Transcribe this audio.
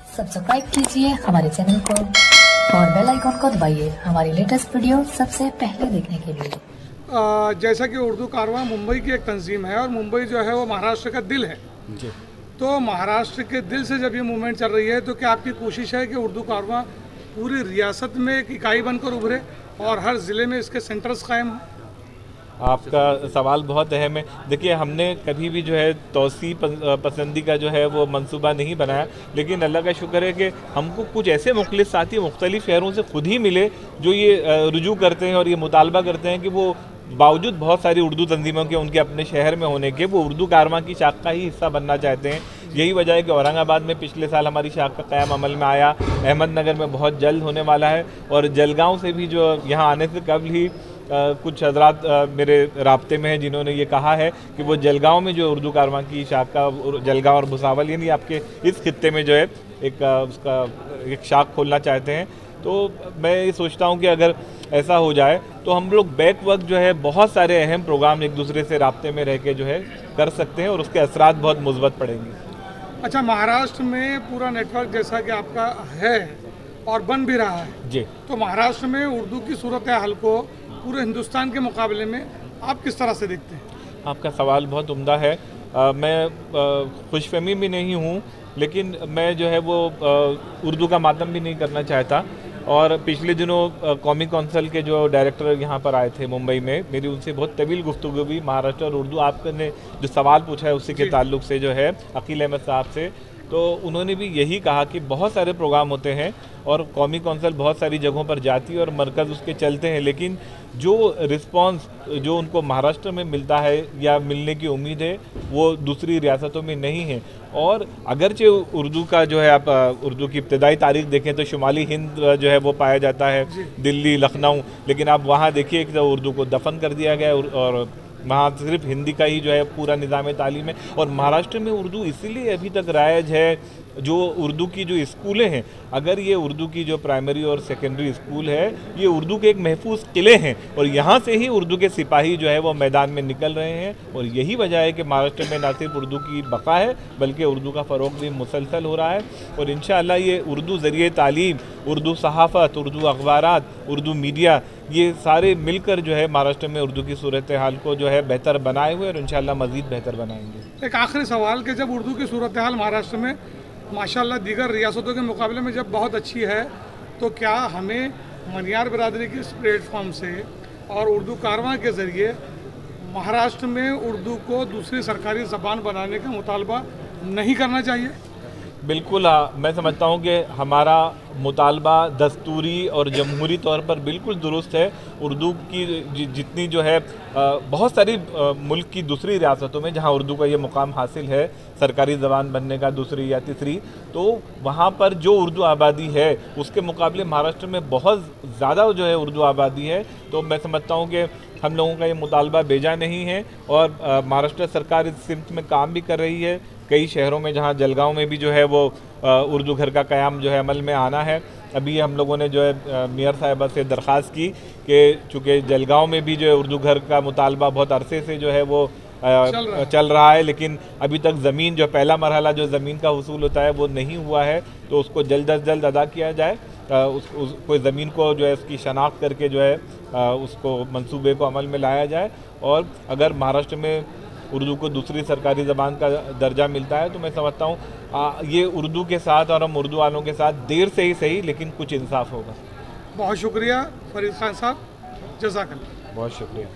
Subscribe कीजिए हमारे channel को और बेल आइकॉन को दबाइए हमारी लेटेस्ट वीडियो सबसे पहले देखने के लिए। जैसा कि उर्दू कारवां मुंबई की एक तंजीम है और मुंबई जो है वो महाराष्ट्र का दिल है जी। तो महाराष्ट्र के दिल से जब ये मूवमेंट चल रही है तो क्या आपकी कोशिश है कि उर्दू कारवां पूरी रियासत में एक इकाई बनकर उभरे और हर ज़िले में इसके सेंटर्स कायम हों? आपका सवाल बहुत अहम है। देखिए, हमने कभी भी जो है तौसी पसंदी का जो है वो मंसूबा नहीं बनाया, लेकिन अल्लाह का शुक्र है कि हमको कुछ ऐसे मुख्तलिफ साथी मुख्तलिफ शहरों से खुद ही मिले जो ये रुजू करते हैं और ये मुतालबा करते हैं कि वो बावजूद बहुत सारी उर्दू तंजीमों के उनके अपने शहर में होने के वो उर्दू कारवां की शाख का ही हिस्सा बनना चाहते हैं। यही वजह है कि औरंगाबाद में पिछले साल हमारी शाख का क़याम अमल में आया, अहमदनगर में बहुत जल्द होने वाला है और जलगांव से भी जो यहाँ आने से कबल ही कुछ हजरात मेरे राब्ते में हैं जिन्होंने ये कहा है कि वो जलगांव में जो उर्दू कारवां की शाख का जलगांव और भुसावल यानी आपके इस खित्ते में जो है उसका एक शाख खोलना चाहते हैं। तो मैं ये सोचता हूँ कि अगर ऐसा हो जाए तो हम लोग बैक वक्त जो है बहुत सारे अहम प्रोग्राम एक दूसरे से राब्ते में रह के जो है कर सकते हैं और उसके असरात बहुत मुस्बत पड़ेंगे। अच्छा, महाराष्ट्र में पूरा नेटवर्क जैसा कि आपका है और बन भी रहा है जी, तो महाराष्ट्र में उर्दू की सूरत हाल को पूरे हिंदुस्तान के मुकाबले में आप किस तरह से देखते हैं? आपका सवाल बहुत उम्दा है। मैं खुशफहमी भी नहीं हूँ, लेकिन मैं जो है वो उर्दू का मातम भी नहीं करना चाहता। और पिछले दिनों कौमी कौंसिल के जो डायरेक्टर यहाँ पर आए थे मुंबई में, मेरी उनसे बहुत तवील गुफ्तगू हुई महाराष्ट्र और उर्दू। आपने जो सवाल पूछा है उसी के ताल्लुक से जो है अकील अहमद साहब से, तो उन्होंने भी यही कहा कि बहुत सारे प्रोग्राम होते हैं और कौमी कौंसिल बहुत सारी जगहों पर जाती है और मरकज़ उसके चलते हैं, लेकिन जो रिस्पांस जो उनको महाराष्ट्र में मिलता है या मिलने की उम्मीद है वो दूसरी रियासतों में नहीं है। और अगरचे उर्दू का जो है आप उर्दू की इब्तदाई तारीख देखें तो शुमाली हिंद जो है वो पाया जाता है, दिल्ली, लखनऊ, लेकिन आप वहाँ देखिए कि उर्दू को दफन कर दिया गया और वहाँ सिर्फ हिंदी का ही जो है पूरा निज़ाम तालीम है। और महाराष्ट्र में उर्दू इसीलिए अभी तक राइज है, जो उर्दू की जो स्कूलें हैं, अगर ये उर्दू की जो प्राइमरी और सेकेंडरी स्कूल है ये उर्दू के एक महफूज किले हैं और यहाँ से ही उर्दू के सिपाही जो है वो मैदान में निकल रहे हैं। और यही वजह है कि महाराष्ट्र में न सिर्फ उर्दू की बका है बल्कि उर्दू का फ़रोग़ भी मुसलसल हो रहा है। और इंशाअल्लाह ये उर्दू ज़रिए तालीम, उर्दू सहाफ़त, उर्दू अखबारात, उर्दू मीडिया, ये सारे मिलकर जो है महाराष्ट्र में उर्दू की सूरत हाल को जो है बेहतर बनाए हुए और इंशाअल्लाह मज़ीद बेहतर बनाएंगे। एक आखिरी सवाल कि जब उर्दू की सूरत हाल महाराष्ट्र में माशाल्लाह दीगर रियासतों के मुकाबले में जब बहुत अच्छी है, तो क्या हमें मनियार बिरादरी के इस प्लेटफॉर्म से और उर्दू कारवां के ज़रिए महाराष्ट्र में उर्दू को दूसरी सरकारी ज़बान बनाने का मुतालबा नहीं करना चाहिए? बिल्कुल हाँ, मैं समझता हूँ कि हमारा मुतालबा दस्तूरी और जमहूरी तौर पर बिल्कुल दुरुस्त है। उर्दू की जितनी जो है बहुत सारी मुल्क की दूसरी रियासतों में जहाँ उर्दू का ये मुकाम हासिल है सरकारी ज़बान बनने का, दूसरी या तीसरी, तो वहाँ पर जो उर्दू आबादी है उसके मुकाबले महाराष्ट्र में बहुत ज़्यादा जो है उर्दू आबादी है। तो मैं समझता हूँ कि हम लोगों का ये मुतालबा बेजा नहीं है और महाराष्ट्र सरकार इस सिमत में काम भी कर रही है। कई शहरों में, जहाँ जलगांव में भी जो है वो उर्दू घर का क़याम जो है अमल में आना है। अभी हम लोगों ने जो है मेयर साहिबा से दरख्वास्त की कि चूँकि जलगांव में भी जो है उर्दू घर का मुतालबा बहुत अरसे से जो है वो चल रहा है, लेकिन अभी तक ज़मीन जो पहला मरहला जो ज़मीन का हुसूल होता है वो नहीं हुआ है, तो उसको जल्द अज जल्द अदा किया जाए। कोई ज़मीन को जो है उसकी शनाख्त करके जो है उसको मंसूबे को अमल में लाया जाए। और अगर महाराष्ट्र में उर्दू को दूसरी सरकारी ज़बान का दर्जा मिलता है तो मैं समझता हूँ ये उर्दू के साथ और हम उर्दू वालों के साथ देर से ही सही लेकिन कुछ इंसाफ होगा। बहुत शुक्रिया फरीद खान साहब, जज़ाकल्लाह। बहुत शुक्रिया।